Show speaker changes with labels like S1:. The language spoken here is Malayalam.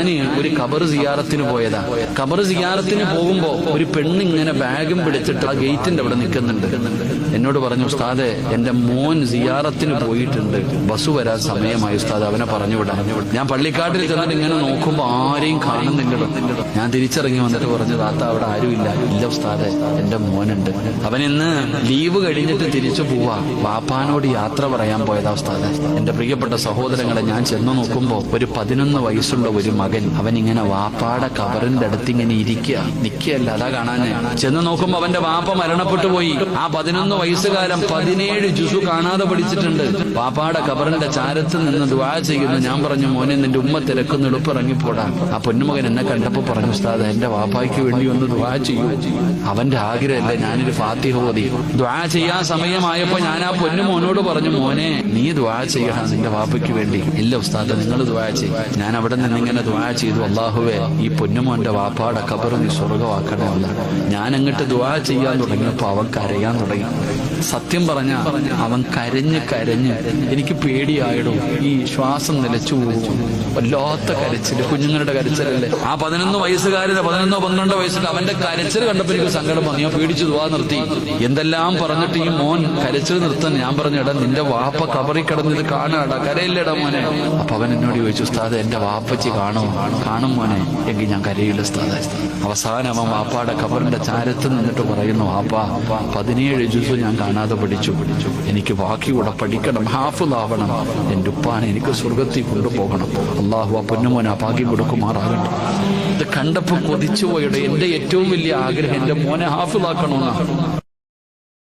S1: ഒരു ഖബർ സിയാറത്തിന് പോയതാ. ഖബർ സിയാറത്തിന് പോകുമ്പോ ഒരു പെണ്ണിങ്ങനെ ബാഗും പിടിച്ചിട്ട് ആ ഗേറ്റിന്റെ അവിടെ നിൽക്കുന്നുണ്ട്. എന്നോട് പറഞ്ഞു, ഉസ്താദെ എന്റെ മോൻ സിയാറത്തിന് പോയിട്ടുണ്ട്, ബസ് വരാൻ സമയമായി ഉസ്താദ്, അവനെ പറഞ്ഞു വിടാൻ. ഞാൻ പള്ളിക്കാട്ടിൽ ചെന്നിട്ട് ഇങ്ങനെ നോക്കുമ്പോ ആരെയും കാണുന്നില്ലല്ലോ. ഞാൻ തിരിച്ചിറങ്ങി വന്നിട്ട് പറഞ്ഞു, താത്ത അവിടെ ആരുമില്ല. ഇല്ല ഉസ്താദെ, എന്റെ മോനുണ്ട്, അവനിന്ന് ലീവ് കഴിഞ്ഞിട്ട് തിരിച്ചു പോവാ, വാപ്പാനോട് യാത്ര പറയാൻ പോയതാ ഉസ്താദെ. എന്റെ പ്രിയപ്പെട്ട സഹോദരങ്ങളെ, ഞാൻ ചെന്നു നോക്കുമ്പോ ഒരു 11 വയസ്സുള്ള ഒരു മകൻ, അവനിങ്ങനെ വാപ്പാടെ ഖബറിന്റെ അടുത്ത് ഇങ്ങനെ നിൽക്കുകയല്ല, അതാ കാണാന്. ചെന്ന് നോക്കുമ്പോ അവന്റെ വാപ്പ മരണപ്പെട്ടു പോയി. ആ 11 വയസ്സുകാരൻ 17 ജുസു കാണാതെ പഠിച്ചിട്ടുണ്ട്. വാപ്പാടെ ഖബറിന്റെ ചാരത്ത് നിന്ന് ദുആ ചെയ്യുന്നു. ഞാൻ പറഞ്ഞു, മോനെ നിന്റെ ഉമ്മ തിരക്കുന്ന എളുപ്പിറങ്ങിപ്പോടാ. ആ പൊന്നുമകൻ എന്നെ കണ്ടപ്പോ പറഞ്ഞു, ഉസ്താദ് എന്റെ വാപ്പായ്ക്ക് വേണ്ടി ഒന്ന് ദുആ ചെയ്യൂ. അവന്റെ ആഗ്രഹമല്ലേ ഞാനൊരു ഫാത്തിഹ ഓതി. ദുആ ചെയ്യാൻ സമയമായപ്പോ ഞാൻ ആ പൊന്നുമോനോട് പറഞ്ഞു, മോനെ നീ ദുആ ചെയ്യണം നിന്റെ വാപ്പയ്ക്ക് വേണ്ടി. ഇല്ല ഉസ്താദ്, നിങ്ങൾ ദുആ ചെയ്യും. ഞാൻ അവിടെ നിന്ന് ഇങ്ങനെ ദുആ ചെയ്തു, അല്ലാഹുവേ ഈ പൊന്നുമോന്റെ വാപ്പാടെ ഖബർ നീ സ്വർഗമാക്കണമല്ല. ഞാൻ അങ്ങോട്ട് ദുആ ചെയ്യാൻ തുടങ്ങിയപ്പോ അവൻ കരയാൻ തുടങ്ങി. സത്യം പറഞ്ഞ അവൻ കരഞ്ഞ് എനിക്ക് പേടിയായിടും. ഈ ശ്വാസം നിലച്ചു പോകും. വല്ലാത്ത കരച്ചില്, കുഞ്ഞുങ്ങളുടെ കരച്ചിലല്ലേ. ആ 11 വയസ്സുകാരന് 11-12 വയസ്സിൽ അവന്റെ കരച്ചിൽ കണ്ടപ്പോ എനിക്ക് സങ്കടം വന്നു. ഞാൻ പേടിച്ചു ദുആ നിർത്തി. എന്തെല്ലാം പറഞ്ഞിട്ട് ഈ മോൻ കരച്ചിൽ നിർത്താൻ ഞാൻ പറഞ്ഞു, എടാ നിന്റെ വാപ്പ ഖബറിൽ കിടന്നത് കാണാടാ, കരയില്ലടാ മോനെ. അപ്പൊ അവൻ എന്നോട് ചോദിച്ചു, ഉസ്താദ് എന്റെ വാപ്പച്ചി കാണും മോനെ. എങ്കിൽ ഞാൻ കരയില്ല ഉസ്താദ്. അവസാനം അവൻ വാപ്പാടെ ഖബറിന്റെ ചാരത്ത് നിന്നിട്ട് പറയുന്നു, വാപ്പാ 17 ജുസു ഞാൻ കാണാതെ പഠിച്ചു, എനിക്ക് ബാക്കി കൂടെ പഠിക്കണം, ഹാഫിളാവണം. എന്റെ ഉപ്പാനെ എനിക്ക് സ്വർഗത്തിൽ കൊണ്ടുപോകണം. അള്ളാഹു ആ പൊന്നുമോനെ ആ ഭാഗ്യം കൊടുക്കുമാറാകട്ടെ. ഇത് കണ്ടപ്പോ കൊതിച്ചുപോയുടെ എന്റെ ഏറ്റവും വലിയ ആഗ്രഹം എന്റെ മോനെ ഹാഫിളാക്കണമെന്നാണ്.